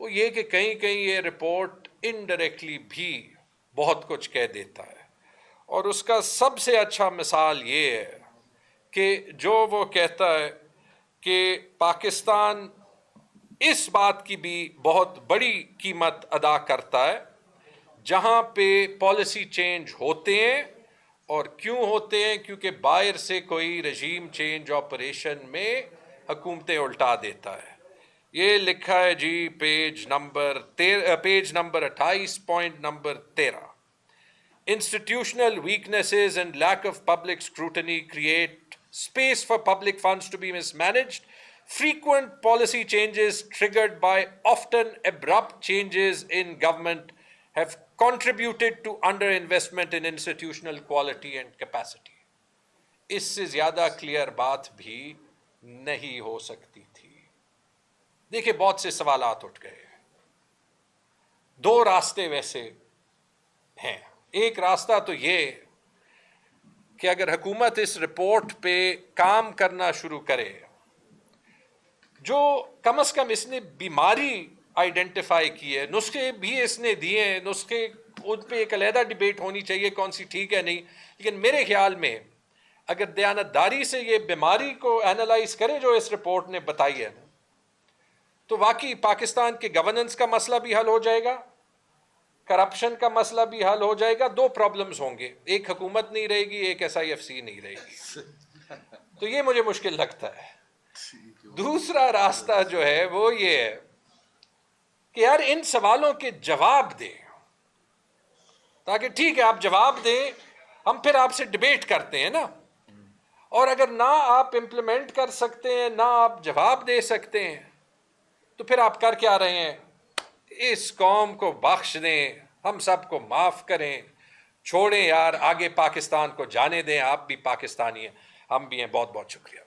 وہ یہ کہ کہیں کہیں یہ رپورٹ انڈائریکٹلی بھی بہت کچھ کہہ دیتا ہے. اور اس کا سب سے اچھا مثال یہ ہے کہ جو وہ کہتا ہے کہ پاکستان اس بات کی بھی بہت بڑی قیمت ادا کرتا ہے جہاں پہ پالیسی چینج ہوتے ہیں، اور کیوں ہوتے ہیں؟ کیونکہ باہر سے کوئی رجیم چینج آپریشن میں حکومتیں الٹا دیتا ہے. یہ لکھا ہے جی page number 28 point number 13. Institutional weaknesses and lack of public scrutiny create space for public funds to be mismanaged. Frequent policy changes triggered by often abrupt changes in government have contributed to underinvestment in institutional quality and capacity. اس سے زیادہ clear بات بھی نہیں ہو سکتی تھی. دیکھیں بہت سے سوالات اٹھ گئے. دو راستے ویسے ہیں. ایک راستہ تو یہ کہ اگر حکومت اس رپورٹ پہ کام کرنا شروع کرے، جو کم از کم اس نے بیماری آئیڈینٹیفائی کی ہے، نسخے بھی اس نے دیے ہیں، نسخے ان پہ ایک علیحدہ ڈیبیٹ ہونی چاہیے کون سی ٹھیک ہے نہیں، لیکن میرے خیال میں اگر دیانتداری سے یہ بیماری کو اینالائز کرے جو اس رپورٹ نے بتائی ہے، تو واقعی پاکستان کے گورننس کا مسئلہ بھی حل ہو جائے گا، کرپشن کا مسئلہ بھی حل ہو جائے گا. دو پرابلمز ہوں گے، ایک حکومت نہیں رہے گی، ایک SIFC نہیں رہے گی. تو یہ مجھے مشکل لگتا ہے. دوسرا راستہ جو ہے وہ یہ ہے کہ یار ان سوالوں کے جواب دیں، تاکہ ٹھیک ہے آپ جواب دیں، ہم پھر آپ سے ڈیبیٹ کرتے ہیں نا. اور اگر نہ آپ امپلیمنٹ کر سکتے ہیں، نہ آپ جواب دے سکتے ہیں، تو پھر آپ کر کیا رہے ہیں؟ اس قوم کو بخش دیں، ہم سب کو معاف کریں، چھوڑیں یار، آگے پاکستان کو جانے دیں. آپ بھی پاکستانی ہیں، ہم بھی ہیں. بہت بہت شکریہ.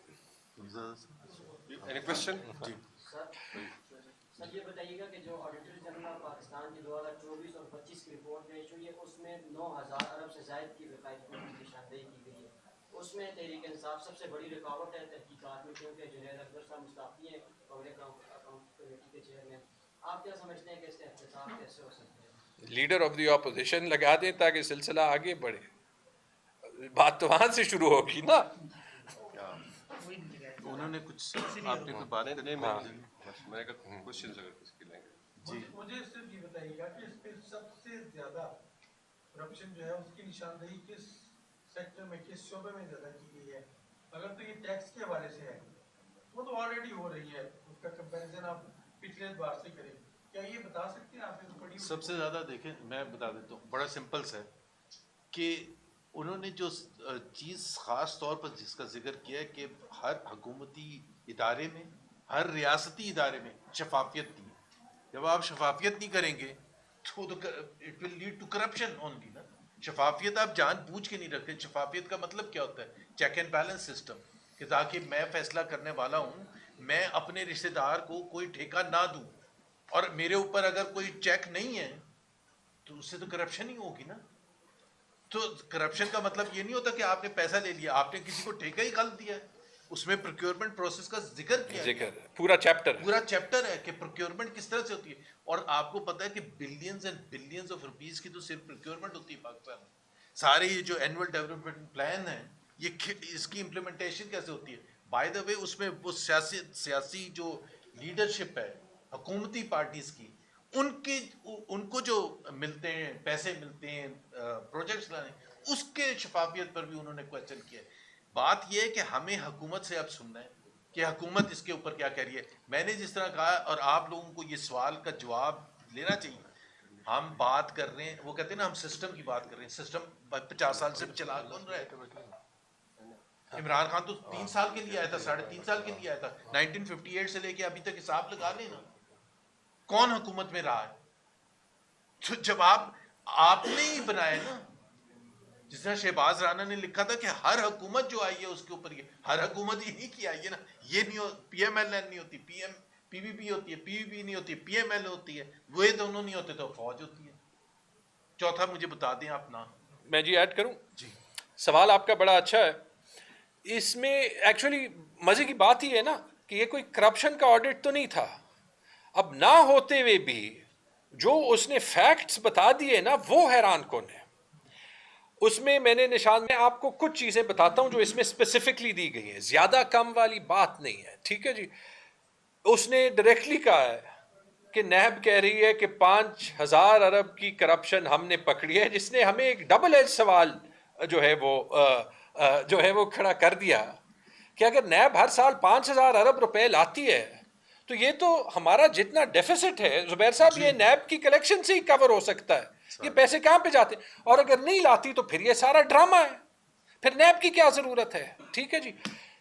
سر یہ بتائیے گا کہ جو آڈیٹر جنرل آف پاکستان کی 2024 اور 25 کی رپورٹ پیش ہوئی ہے، اس میں 9,000 ارب سے زائد کی وقائد کی نشاندہی کی گئی ہے. اس میں تحریک انصاف سب سے بڑی رکاوٹ ہے تحقیقات میں، کیونکہ جنید اکبر صاحب مستعفی ہیں پبلک اکاؤنٹ کمیٹی کے چیئرمین. آپ کیا سمجھتے ہیں کہ اس کا احتساب کیسے ہو سکتا ہے؟ لیڈر آف دی اپوزیشن لگا دیں تاکہ سلسلہ آگے بڑھے. بات تو وہاں سے شروع ہوگی نا. انہوں نے کچھ آپ نے کوئی بات کرنے میں میں کا کوشچنز اگر کس کی لیں گے. مجھے صرف یہ بتائیے گا کہ اس پہ سب سے زیادہ کرپشن جو ہے اس کی نشاندہی کس سیکٹر میں، کس شعبے میں زیادہ کی گئی ہے؟ اگر تو یہ ٹیکس کے حوالے سے ہے، وہ تو آلریڈی ہو رہی ہے، اس کا کمپیریزن آپ پچھلے بار سے کریں. کیا یہ بتا سکتے ہیں آپ؟ سب سے زیادہ دیکھیں، میں بتا دیتا ہوں، بڑا سمپل سا ہے کہ انہوں نے جو چیز خاص طور پر جس کا ذکر کیا ہے کہ ہر حکومتی ادارے میں، ہر ریاستی ادارے میں شفافیت دی. جب آپ شفافیت نہیں کریں گے تو it will lead to corruption only نا. شفافیت آپ جان بوجھ کے نہیں رکھتے. شفافیت کا مطلب کیا ہوتا ہے؟ چیک اینڈ بیلنس سسٹم، کہ تاکہ میں فیصلہ کرنے والا ہوں، میں اپنے رشتہ دار کو کوئی ٹھیکہ نہ دوں، اور میرے اوپر اگر کوئی چیک نہیں ہے تو اس سے تو کرپشن ہی ہوگی نا. تو کرپشن کا مطلب یہ نہیں ہوتا کہ آپ نے پیسہ لے لیا، آپ نے کسی کو ٹھیکہ ہی غلط دیا ہے. اس میں پروکیورمنٹ پروسیس کا ذکر کیا ہے، پورا چیپٹر ہے کہ پروکیورمنٹ کس طرح سے ہوتی ہے. اور آپ کو پتا ہے کہ billions and billions of rupees کی تو صرف پروکیورمنٹ ہوتی ہے پاکستان میں. سارے یہ جو اینول ڈیولپمنٹ پلان ہے، یہ اس کی امپلیمنٹیشن کیسے ہوتی ہے؟ بائی دا وے اس میں وہ سیاسی جو لیڈرشپ ہے حکومتی پارٹیز کی، ان کو جو ملتے ہیں پیسے، ملتے ہیں پروجیکٹس لانے، اس کے شفافیت پر بھی انہوں نے کوشچن کیا ہے. بات یہ ہے کہ ہمیں حکومت سے اب سننا ہے کہ حکومت اس کے اوپر کیا کہہ رہی ہے. میں نے جس طرح کہا، اور آپ لوگوں کو یہ سوال کا جواب لینا چاہیے. ہم بات کر رہے ہیں، وہ کہتے ہیں نا ہم سسٹم کی بات کر رہے ہیں. سسٹم 50 سال سے چلا کون رہا ہے؟ عمران خان تو 3 سال کے لیے آیا تھا، 3.5 سال کے لیے آیا تھا. 1958 سے لے کے ابھی تک حساب لگا لیں نا، کون حکومت میں رہا ہے؟ تو جب آپ نے ہی بنایا نا. جس طرح شہباز رانا نے لکھا تھا کہ ہر حکومت جو آئی ہے اس کے اوپر ہر حکومت ہی نہیں کی آئی ہے نا. یہ نہیں PMLN نہیں ہوتی، PVP ہوتی ہے، PVP نہیں ہوتی، PML ہوتی ہے. وہ دونوں نہیں ہوتے تو فوج ہوتی ہے. چوتھا مجھے بتا دیں آپ نا. میں جی ایڈ کروں؟ جی سوال آپ کا بڑا اچھا ہے. اس میں ایکچولی مزے کی بات ہی ہے نا کہ یہ کوئی کرپشن کا آڈٹ تو نہیں تھا. اب نہ ہوتے ہوئے بھی جو اس نے فیکٹس بتا دیے نا، وہ حیران کن ہے. اس میں نے نشان میں آپ کو کچھ چیزیں بتاتا ہوں جو اس میں اسپیسیفکلی دی گئی ہیں. زیادہ کم والی بات نہیں ہے، ٹھیک ہے جی. اس نے ڈائریکٹلی کہا ہے کہ نیب کہہ رہی ہے کہ 5,000 ارب کی کرپشن ہم نے پکڑی ہے، جس نے ہمیں ایک ڈبل ایج سوال جو ہے وہ کھڑا کر دیا کہ اگر نیب ہر سال 5,000 ارب روپے لاتی ہے تو یہ تو ہمارا جتنا ڈیفیسٹ ہے زبیر صاحب یہ نیب کی کلیکشن سے ہی کور ہو سکتا ہے، یہ پیسے کہاں پہ جاتے، اور اگر نہیں لاتی تو پھر یہ سارا ڈرامہ ہے، پھر نیب کی کیا ضرورت ہے. ٹھیک ہے جی.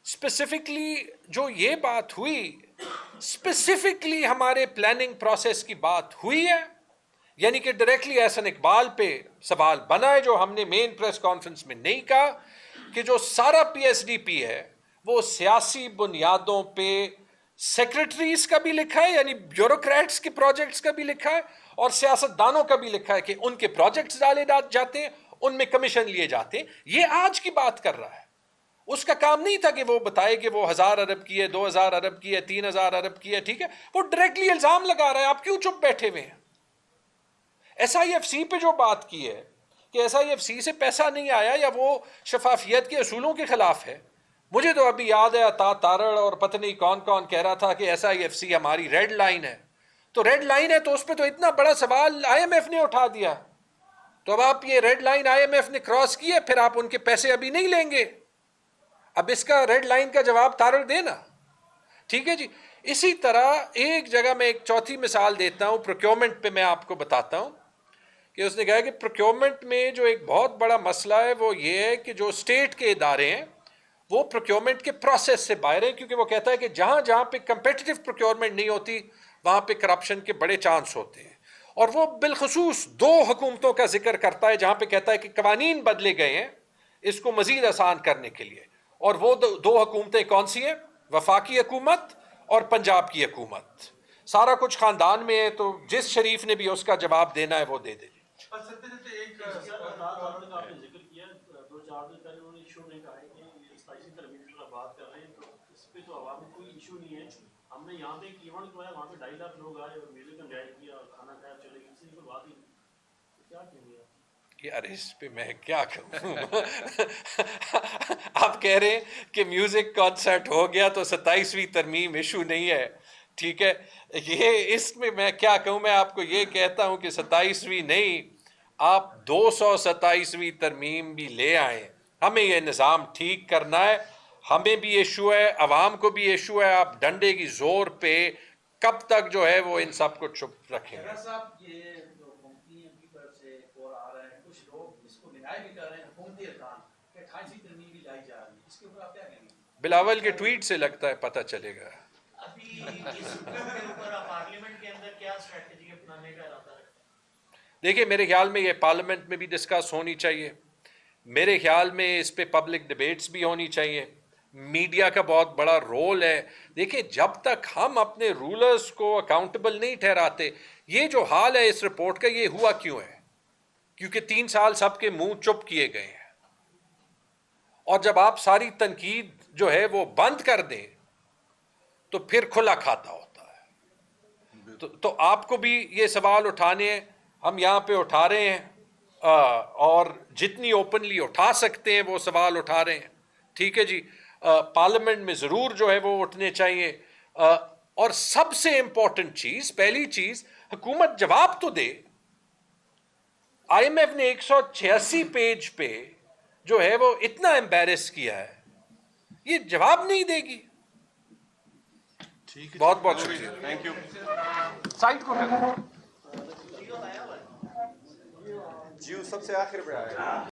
اسپیسیفکلی جو یہ بات ہوئی، اسپیسیفکلی ہمارے پلاننگ پروسیس کی بات ہوئی ہے، یعنی کہ ڈائریکٹلی احسن اقبال پہ سوال بنا ہے جو ہم نے مین پریس کانفرنس میں نہیں کہا، کہ جو سارا پی ایس ڈی پی ہے وہ سیاسی بنیادوں پہ سیکرٹریز کا بھی لکھا ہے، یعنی بیوروکریٹس کے پروجیکٹس کا بھی لکھا ہے، اور سیاست دانوں کا بھی لکھا ہے کہ ان کے پروجیکٹس ڈالے جاتے ہیں، ان میں کمیشن لیے جاتے ہیں. یہ آج کی بات کر رہا ہے، اس کا کام نہیں تھا کہ وہ بتائے کہ وہ 1,000 ارب کی ہے، 2,000 ارب کی ہے، 3,000 ارب کی ہے. ٹھیک ہے، وہ ڈائریکٹلی الزام لگا رہا ہے، آپ کیوں چپ بیٹھے ہوئے ہیں؟ ایس آئی ایف سی پہ جو بات کی ہے کہ ایس آئی ایف سی سے پیسہ نہیں آیا یا وہ شفافیت کے اصولوں کے خلاف ہے، مجھے تو ابھی یاد ہے عطا تارڑ اور پتہ نہیں کون کون کہہ رہا تھا کہ ایس آئی ایف سی ہماری ریڈ لائن ہے. تو ریڈ لائن ہے تو اس پہ تو اتنا بڑا سوال آئی ایم ایف نے اٹھا دیا، تو اب آپ یہ red line I M F نے کراس کی ہے، پھر آپ ان کے پیسے ابھی نہیں لیں گے. اب اس کا ریڈ لائن کا جواب تارڑ دینا. ٹھیک ہے جی. اسی طرح ایک جگہ میں ایک چوتھی مثال دیتا ہوں، پروکیورمنٹ پہ میں آپ کو بتاتا ہوں کہ اس نے کہا کہ پروکیورمنٹ میں جو ایک بہت بڑا مسئلہ ہے وہ یہ ہے کہ جو اسٹیٹ کے ادارے ہیں وہ پروکیورمنٹ کے پروسیس سے باہر ہیں، کیونکہ وہ کہتا ہے کہ جہاں جہاں پہ کمپیٹیٹو پروکیورمنٹ نہیں ہوتی وہاں پہ کرپشن کے بڑے چانس ہوتے ہیں. اور وہ بالخصوص 2 حکومتوں کا ذکر کرتا ہے جہاں پہ کہتا ہے کہ قوانین بدلے گئے ہیں اس کو مزید آسان کرنے کے لیے. اور وہ 2 حکومتیں کون سی ہیں؟ وفاقی حکومت اور پنجاب کی حکومت. سارا کچھ خاندان میں ہے تو جس شریف نے بھی اس کا جواب دینا ہے وہ دے دے. آپ نے ذکر کیا 2-4 دن پہلے انہوں نے ایشو نہیں کہا ہے کہ 27 ترمیم کی بات کر رہے ہیں، تو اس پہ تو عوام میں کوئی ایشو نہیں ہے. ہم نے یہاں پہ ایک ایونٹ کرایا، وہاں پہ 2.5 لاکھ لوگ آئے اور میوزک انجوائے کیا اور کھانا کھایا چلے گئے، اس سے کوئی بات ہی نہیں. کیا کہیں گے یار اس پہ میں کیا کہوں؟ آپ کہہ رہے ہیں کہ میوزک کانسرٹ ہو گیا تو 27ویں ترمیم ایشو نہیں ہے. ٹھیک ہے، یہ اس میں کیا کہوں؟ میں آپ کو یہ کہتا ہوں کہ 27ویں نہیں، آپ 227ویں ترمیم بھی لے آئیں. ہمیں یہ نظام ٹھیک کرنا ہے، ہمیں بھی ایشو ہے، عوام کو بھی ایشو ہے. آپ ڈنڈے کی زور پہ کب تک جو ہے وہ ان سب کو چپ رکھیں گے؟ صاحب یہ جو کمپنی کی طرف سے کال آ رہا ہے، کچھ لوگ اس کو ڈینائی بھی کر رہے ہیں حکومتی ارکان کہ 28ویں ترمیم بھی لائی جا رہی ہے، اس کے اوپر آپ کیا کہیں گے؟ بلاول کے ٹویٹ سے لگتا ہے پتہ چلے گا. ابھی اس کے اوپر پارلیمنٹ کے اندر کیا اسٹریٹجی اپنانے کا ارادہ رکھتے ہیں؟ دیکھیں میرے خیال میں یہ پارلیمنٹ میں بھی ڈسکس ہونی چاہیے، میرے خیال میں اس پہ پبلک ڈیبیٹس بھی ہونی چاہیے. میڈیا کا بہت بڑا رول ہے. دیکھیں جب تک ہم اپنے رولرز کو اکاؤنٹیبل نہیں ٹھہراتے، یہ جو حال ہے اس رپورٹ کا یہ ہوا کیوں ہے؟ کیونکہ 3 سال سب کے منہ چپ کیے گئے ہیں. اور جب آپ ساری تنقید جو ہے وہ بند کر دیں تو پھر کھلا کھاتا ہوتا ہے. تو آپ کو بھی یہ سوال اٹھانے ہیں، ہم یہاں پہ اٹھا رہے ہیں، اور جتنی اوپنلی اٹھا سکتے ہیں وہ سوال اٹھا رہے ہیں. ٹھیک ہے جی. پارلیمنٹ میں ضرور جو ہے وہ اٹھنے چاہیے. اور سب سے امپورٹنٹ چیز، پہلی چیز، حکومت جواب تو دے. آئی ایم ایف نے 186 پیج پہ جو ہے وہ اتنا امبیرس کیا ہے، یہ جواب نہیں دے گی. بہت بہت شکریہ. Thank you. سائٹ کو جیو سب سے آخر پہ آئے.